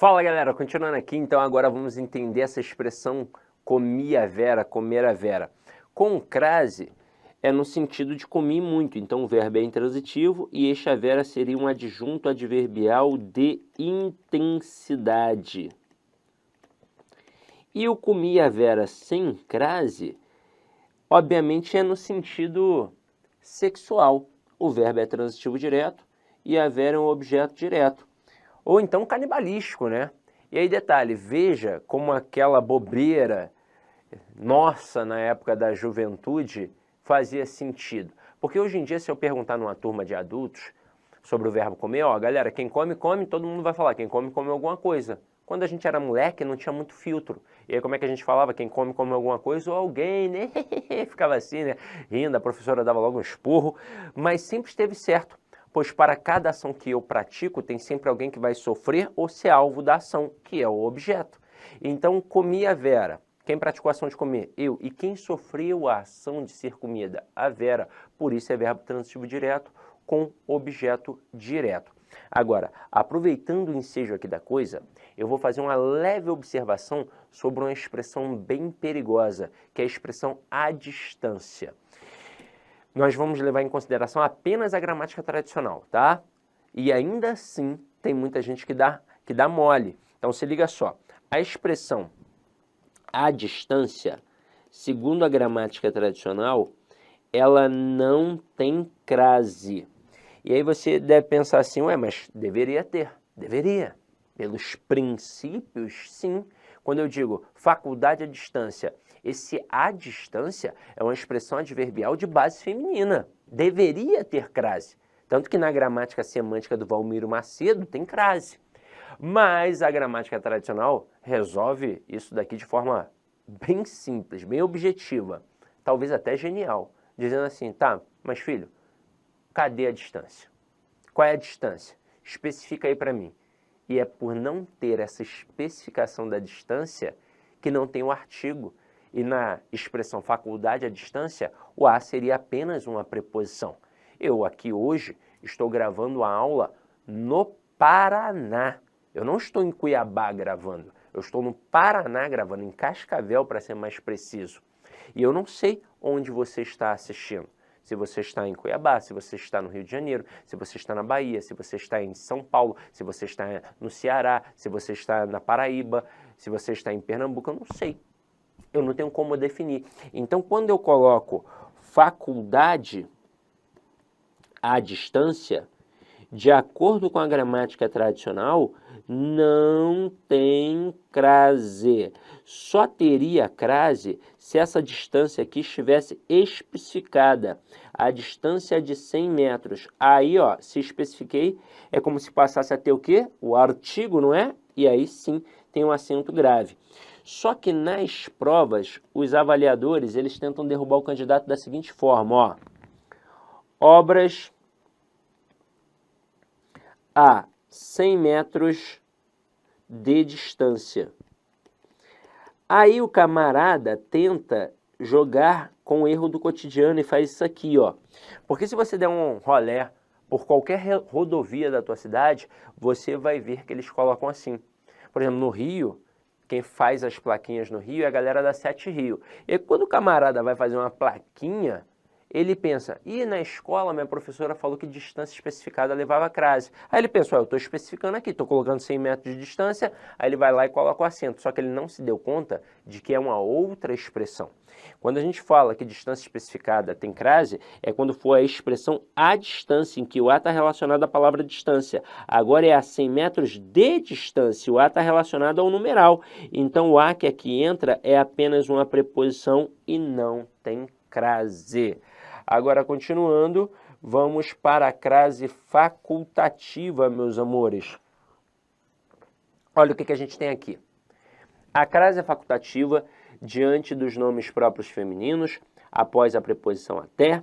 Fala galera, continuando aqui, então agora vamos entender essa expressão comia vera, comer a vera. Com crase é no sentido de comi muito, então o verbo é intransitivo e este a vera seria um adjunto adverbial de intensidade. E o comi a vera sem crase, obviamente é no sentido sexual. O verbo é transitivo direto e a vera é um objeto direto. Ou então canibalístico, né? E aí detalhe, veja como aquela bobeira nossa na época da juventude fazia sentido. Porque hoje em dia, se eu perguntar numa turma de adultos sobre o verbo comer, ó, galera, quem come, come, todo mundo vai falar, quem come, come alguma coisa. Quando a gente era moleque, não tinha muito filtro. E aí como é que a gente falava? Quem come, come alguma coisa, ou alguém, né? Ficava assim, né? Rindo, a professora dava logo um esporro, mas sempre esteve certo. Pois para cada ação que eu pratico, tem sempre alguém que vai sofrer ou ser alvo da ação, que é o objeto. Então, comi a Vera. Quem praticou a ação de comer? Eu. E quem sofreu a ação de ser comida? A Vera. Por isso é verbo transitivo direto com objeto direto. Agora, aproveitando o ensejo aqui da coisa, eu vou fazer uma leve observação sobre uma expressão bem perigosa, que é a expressão à distância. Nós vamos levar em consideração apenas a gramática tradicional, tá? E ainda assim, tem muita gente que dá mole. Então, se liga só. A expressão à distância, segundo a gramática tradicional, ela não tem crase. E aí você deve pensar assim, ué, mas deveria ter. Deveria. Pelos princípios, sim. Quando eu digo faculdade à distância, esse à distância é uma expressão adverbial de base feminina. Deveria ter crase. Tanto que na gramática semântica do Valmiro Macedo tem crase. Mas a gramática tradicional resolve isso daqui de forma bem simples, bem objetiva, talvez até genial, dizendo assim, tá, mas filho, cadê a distância? Qual é a distância? Especifica aí para mim. E é por não ter essa especificação da distância que não tem o artigo. E na expressão faculdade à distância, o a seria apenas uma preposição. Eu aqui hoje estou gravando a aula no Paraná. Eu não estou em Cuiabá gravando, eu estou no Paraná gravando, em Cascavel para ser mais preciso. E eu não sei onde você está assistindo. Se você está em Cuiabá, se você está no Rio de Janeiro, se você está na Bahia, se você está em São Paulo, se você está no Ceará, se você está na Paraíba, se você está em Pernambuco, eu não sei. Eu não tenho como definir. Então, quando eu coloco faculdade à distância, de acordo com a gramática tradicional, não tem crase. Só teria crase se essa distância aqui estivesse especificada. A distância é de 100 metros. Aí, ó, se especifiquei, é como se passasse a ter o quê? O artigo, não é? E aí sim tem um acento grave. Só que nas provas, os avaliadores, eles tentam derrubar o candidato da seguinte forma, ó. Obras a 100 metros de distância. Aí o camarada tenta jogar com o erro do cotidiano e faz isso aqui, ó. Porque se você der um rolé por qualquer rodovia da tua cidade, você vai ver que eles colocam assim. Por exemplo, no Rio, quem faz as plaquinhas no Rio é a galera da Sete Rio. E quando o camarada vai fazer uma plaquinha, ele pensa, e na escola minha professora falou que distância especificada levava crase. Aí ele pensou, eu estou especificando aqui, estou colocando 100 metros de distância, aí ele vai lá e coloca o acento. Só que ele não se deu conta de que é uma outra expressão. Quando a gente fala que distância especificada tem crase, é quando for a expressão à distância, em que o a está relacionado à palavra distância. Agora é a 100 metros de distância, o a está relacionado ao numeral. Então o a que aqui entra é apenas uma preposição e não tem crase. Agora, continuando, vamos para a crase facultativa, meus amores. Olha o que a gente tem aqui. A crase facultativa, diante dos nomes próprios femininos, após a preposição até,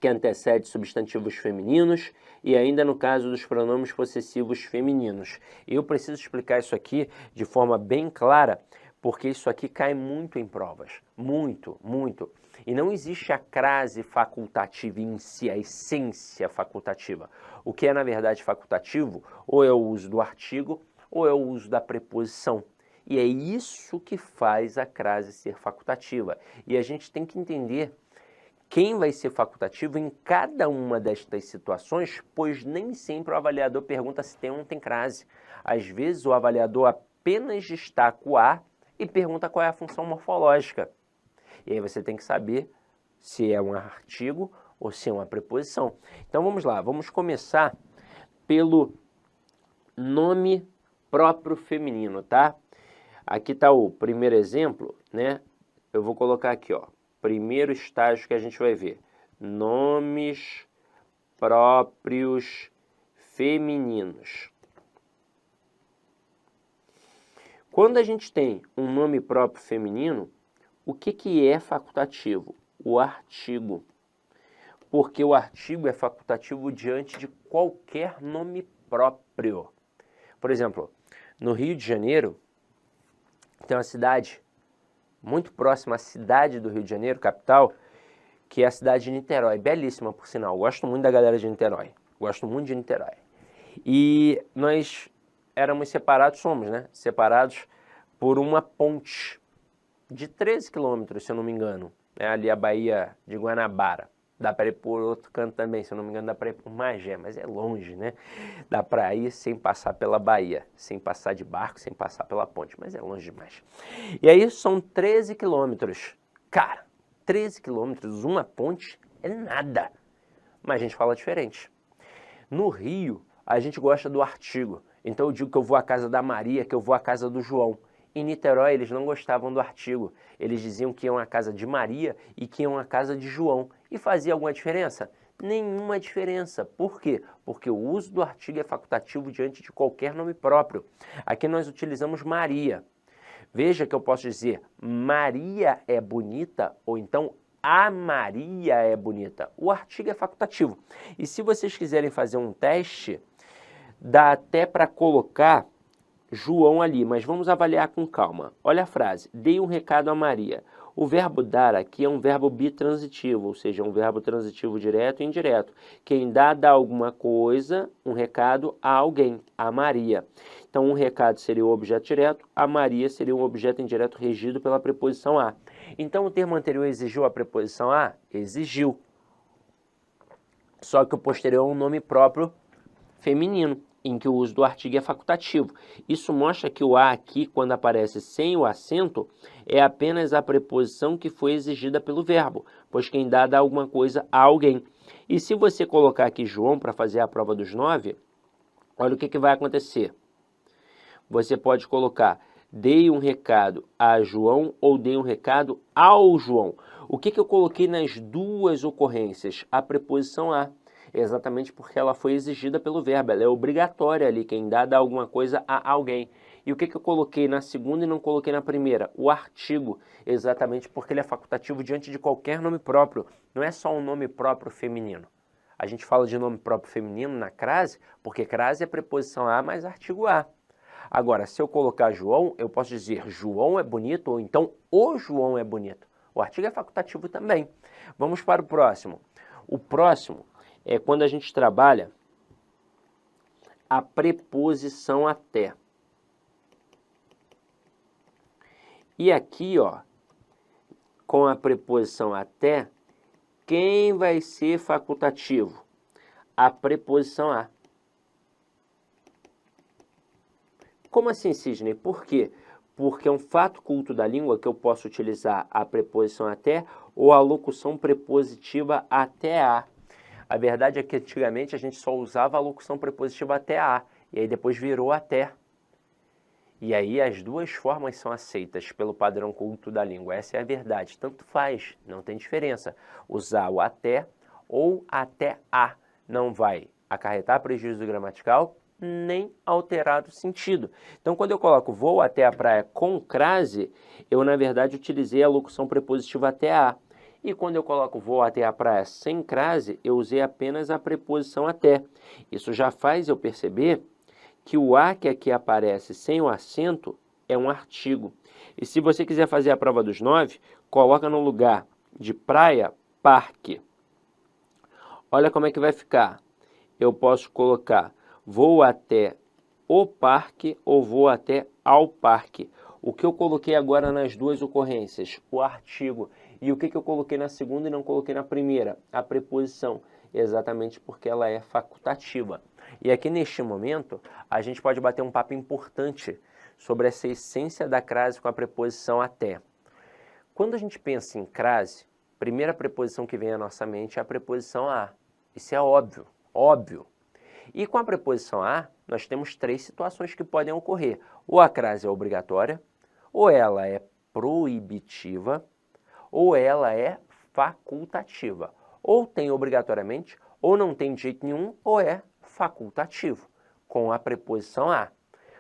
que antecede substantivos femininos, e ainda no caso dos pronomes possessivos femininos. Eu preciso explicar isso aqui de forma bem clara, porque isso aqui cai muito em provas. Muito, muito. E não existe a crase facultativa em si, a essência facultativa. O que é, na verdade, facultativo, ou é o uso do artigo, ou é o uso da preposição? E é isso que faz a crase ser facultativa. E a gente tem que entender quem vai ser facultativo em cada uma destas situações, pois nem sempre o avaliador pergunta se tem ou não tem crase. Às vezes o avaliador apenas destaca o A e pergunta qual é a função morfológica. E aí você tem que saber se é um artigo ou se é uma preposição. Então vamos lá, vamos começar pelo nome próprio feminino, tá? Aqui está o primeiro exemplo, né? Eu vou colocar aqui, ó, primeiro estágio que a gente vai ver. Nomes próprios femininos. Quando a gente tem um nome próprio feminino, o que é facultativo? O artigo. Porque o artigo é facultativo diante de qualquer nome próprio. Por exemplo, no Rio de Janeiro, tem uma cidade muito próxima à cidade do Rio de Janeiro, capital, que é a cidade de Niterói. Belíssima, por sinal. Gosto muito da galera de Niterói. Gosto muito de Niterói. E nós éramos separados, somos, né? Separados por uma ponte de 13 quilômetros, se eu não me engano. É ali a Baía de Guanabara. Dá para ir por outro canto também, se eu não me engano, dá para ir por Magé, mas é longe, né? Dá para ir sem passar pela Baía, sem passar de barco, sem passar pela ponte, mas é longe demais. E aí são 13 quilômetros. Cara, 13 quilômetros, uma ponte é nada. Mas a gente fala diferente. No Rio, a gente gosta do artigo. Então eu digo que eu vou à casa da Maria, que eu vou à casa do João. Em Niterói, eles não gostavam do artigo. Eles diziam que iam à casa de Maria e que iam à casa de João. E fazia alguma diferença? Nenhuma diferença. Por quê? Porque o uso do artigo é facultativo diante de qualquer nome próprio. Aqui nós utilizamos Maria. Veja que eu posso dizer Maria é bonita ou então a Maria é bonita. O artigo é facultativo. E se vocês quiserem fazer um teste, dá até para colocar João ali, mas vamos avaliar com calma. Olha a frase, dei um recado a Maria. O verbo dar aqui é um verbo bitransitivo, ou seja, um verbo transitivo direto e indireto. Quem dá alguma coisa, um recado a alguém, a Maria. Então, um recado seria o objeto direto, a Maria seria um objeto indireto regido pela preposição a. Então, o termo anterior exigiu a preposição a? Exigiu. Só que o posterior é um nome próprio feminino, em que o uso do artigo é facultativo. Isso mostra que o a aqui, quando aparece sem o acento, é apenas a preposição que foi exigida pelo verbo, pois quem dá alguma coisa a alguém. E se você colocar aqui João para fazer a prova dos 9, olha o que vai acontecer. Você pode colocar dei um recado a João ou dei um recado ao João. O que eu coloquei nas duas ocorrências? A preposição a. Exatamente porque ela foi exigida pelo verbo, ela é obrigatória ali, quem dá alguma coisa a alguém. E o que eu coloquei na segunda e não coloquei na primeira? O artigo, exatamente porque ele é facultativo diante de qualquer nome próprio, não é só um nome próprio feminino. A gente fala de nome próprio feminino na crase, porque crase é preposição a mais artigo a. Agora, se eu colocar João, eu posso dizer João é bonito ou então o João é bonito. O artigo é facultativo também. Vamos para o próximo. O próximo é quando a gente trabalha a preposição até. E aqui, ó, com a preposição até, quem vai ser facultativo? A preposição a. Como assim, Sidney? Por quê? Porque é um fato culto da língua que eu posso utilizar a preposição até ou a locução prepositiva até a. A verdade é que antigamente a gente só usava a locução prepositiva até a, e aí depois virou até. E aí as duas formas são aceitas pelo padrão culto da língua. Essa é a verdade. Tanto faz, não tem diferença. Usar o até ou até a não vai acarretar prejuízo gramatical nem alterar o sentido. Então, quando eu coloco vou até a praia com crase, eu na verdade utilizei a locução prepositiva até a. E quando eu coloco vou até a praia sem crase, eu usei apenas a preposição até. Isso já faz eu perceber que o a que aqui aparece sem o acento é um artigo. E se você quiser fazer a prova dos 9, coloca no lugar de praia, parque. Olha como é que vai ficar. Eu posso colocar vou até o parque ou vou até ao parque. O que eu coloquei agora nas duas ocorrências? O artigo. E o que eu coloquei na segunda e não coloquei na primeira? A preposição. Exatamente porque ela é facultativa. E aqui neste momento, a gente pode bater um papo importante sobre essa essência da crase com a preposição até. Quando a gente pensa em crase, a primeira preposição que vem à nossa mente é a preposição a. Isso é óbvio, óbvio. E com a preposição a, nós temos três situações que podem ocorrer. Ou a crase é obrigatória, ou ela é proibitiva, ou ela é facultativa. Ou tem obrigatoriamente, ou não tem de jeito nenhum, ou é facultativo, com a preposição a.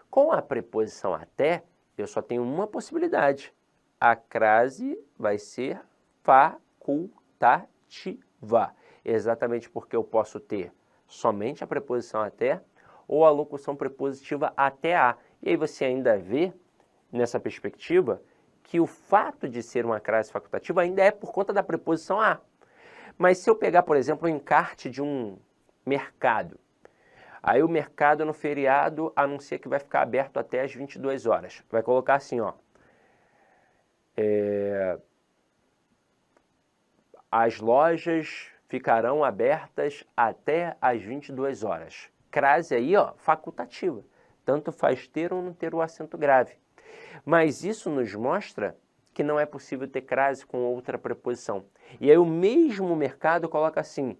Com a preposição até, eu só tenho uma possibilidade. A crase vai ser facultativa, exatamente porque eu posso ter somente a preposição até ou a locução prepositiva até a. E aí você ainda vê, nessa perspectiva, que o fato de ser uma crase facultativa ainda é por conta da preposição a. Mas se eu pegar, por exemplo, o encarte de um mercado, aí o mercado no feriado anuncia que vai ficar aberto até às 22 horas. Vai colocar assim, ó. As lojas ficarão abertas até às 22 horas. Crase aí, ó, facultativa. Tanto faz ter ou não ter o acento grave. Mas isso nos mostra que não é possível ter crase com outra preposição. E aí o mesmo mercado coloca assim,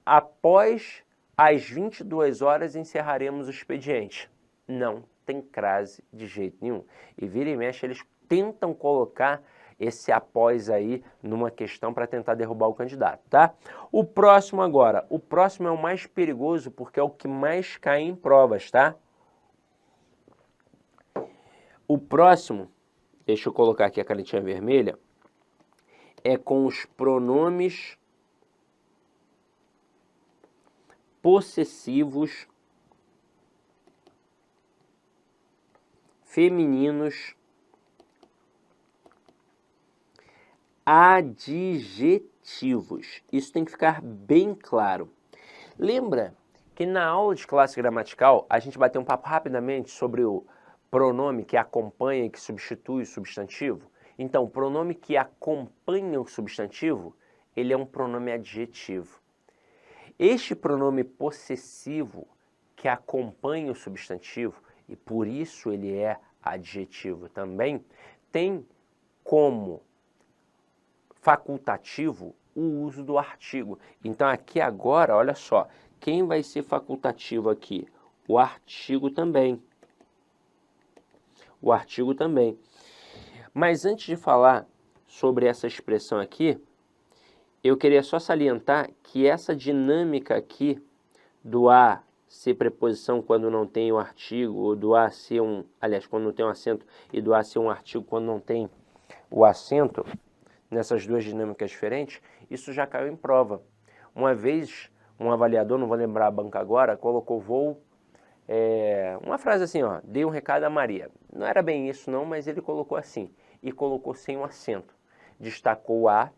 após às 22 horas encerraremos o expediente. Não tem crase de jeito nenhum. E vira e mexe, eles tentam colocar esse após aí numa questão para tentar derrubar o candidato, tá? O próximo agora, o próximo é o mais perigoso porque é o que mais cai em provas, tá? O próximo, deixa eu colocar aqui a canetinha vermelha, é com os pronomes possessivos femininos adjetivos. Isso tem que ficar bem claro. Lembra que na aula de classe gramatical a gente bateu um papo rapidamente sobre o pronome que acompanha e que substitui o substantivo? Então, o pronome que acompanha o substantivo, ele é um pronome adjetivo. Este pronome possessivo que acompanha o substantivo, e por isso ele é adjetivo também, tem como facultativo o uso do artigo. Então aqui agora, olha só, quem vai ser facultativo aqui? O artigo também. O artigo também. Mas antes de falar sobre essa expressão aqui, eu queria só salientar que essa dinâmica aqui do a ser preposição quando não tem o artigo, ou do a ser quando não tem um acento, e do a ser um artigo quando não tem o acento, nessas duas dinâmicas diferentes, isso já caiu em prova. Uma vez, um avaliador, não vou lembrar a banca agora, colocou uma frase assim, ó, dei um recado a Maria. Não era bem isso não, mas ele colocou assim, e colocou sem o acento. Destacou o a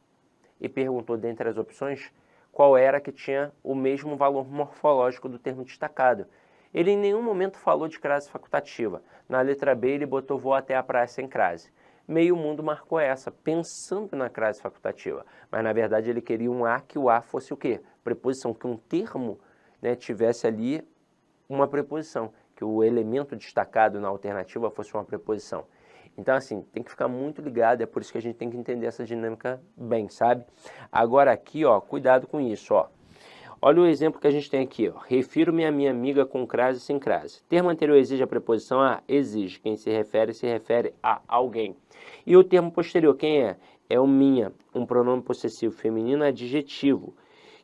e perguntou dentre as opções qual era que tinha o mesmo valor morfológico do termo destacado. Ele em nenhum momento falou de crase facultativa. Na letra B ele botou vou até a praia sem crase. Meio mundo marcou essa, pensando na crase facultativa. Mas, na verdade, ele queria um a, que o a fosse o quê? Preposição, que um termo, né, tivesse ali uma preposição, que o elemento destacado na alternativa fosse uma preposição. Então, assim, tem que ficar muito ligado, é por isso que a gente tem que entender essa dinâmica bem, sabe? Agora aqui, ó, cuidado com isso, ó. Olha o exemplo que a gente tem aqui, ó. Refiro-me à minha amiga com crase e sem crase. Termo anterior exige a preposição a? Exige. Quem se refere a alguém. E o termo posterior, quem é? É o minha, um pronome possessivo feminino adjetivo,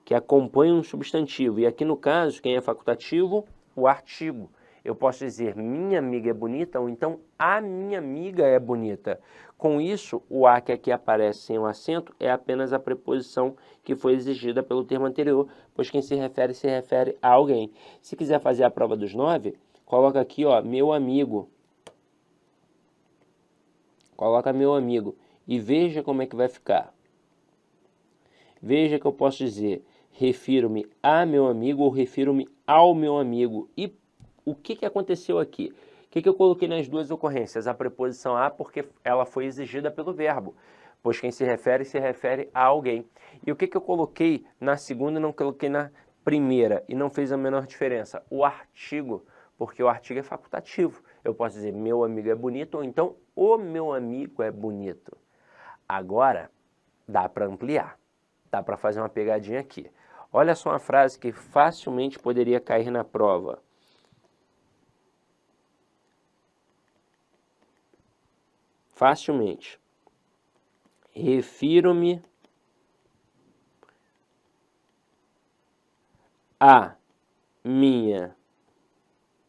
que acompanha um substantivo. E aqui no caso, quem é facultativo? O artigo. Eu posso dizer minha amiga é bonita ou então a minha amiga é bonita. Com isso, o a que aqui aparece sem o acento é apenas a preposição que foi exigida pelo termo anterior, pois quem se refere a alguém. Se quiser fazer a prova dos 9, coloca aqui, ó, meu amigo. Coloca meu amigo e veja como é que vai ficar. Veja que eu posso dizer refiro-me a meu amigo ou refiro-me ao meu amigo. E o que aconteceu aqui? O que eu coloquei nas duas ocorrências? A preposição a, porque ela foi exigida pelo verbo, pois quem se refere a alguém. E o que eu coloquei na segunda e não coloquei na primeira, e não fez a menor diferença? O artigo, porque o artigo é facultativo. Eu posso dizer, meu amigo é bonito, ou então, o meu amigo é bonito. Agora, dá para ampliar, dá para fazer uma pegadinha aqui. Olha só uma frase que facilmente poderia cair na prova. Facilmente. Refiro-me a minha.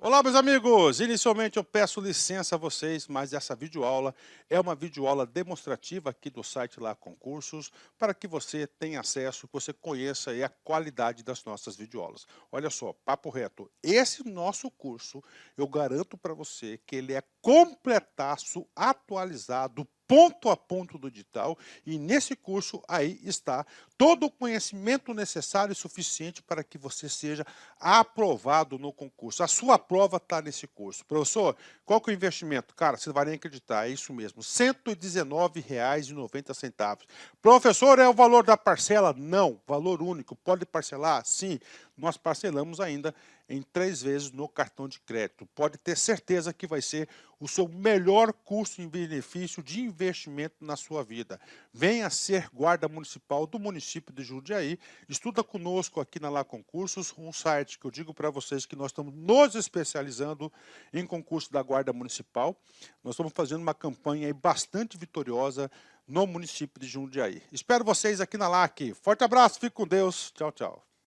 Olá, meus amigos! Inicialmente eu peço licença a vocês, mas essa videoaula é uma videoaula demonstrativa aqui do site Lá Concursos, para que você tenha acesso, que você conheça a qualidade das nossas videoaulas. Olha só, papo reto, esse nosso curso, eu garanto para você que ele é completaço, atualizado, ponto a ponto do digital, e nesse curso aí está todo o conhecimento necessário e suficiente para que você seja aprovado no concurso. A sua prova está nesse curso. Professor, qual que é o investimento? Cara, você vai nem acreditar, é isso mesmo, R$ 119,90. Professor, é o valor da parcela? Não, valor único. Pode parcelar? Sim, nós parcelamos ainda em 3 vezes no cartão de crédito. Pode ter certeza que vai ser o seu melhor custo em benefício de investimento na sua vida. Venha ser guarda municipal do município de Jundiaí, estuda conosco aqui na Lá Concursos, um site que eu digo para vocês que nós estamos nos especializando em concurso da Guarda Municipal. Nós estamos fazendo uma campanha aí bastante vitoriosa no município de Jundiaí. Espero vocês aqui na LAC. Forte abraço, fique com Deus. Tchau, tchau.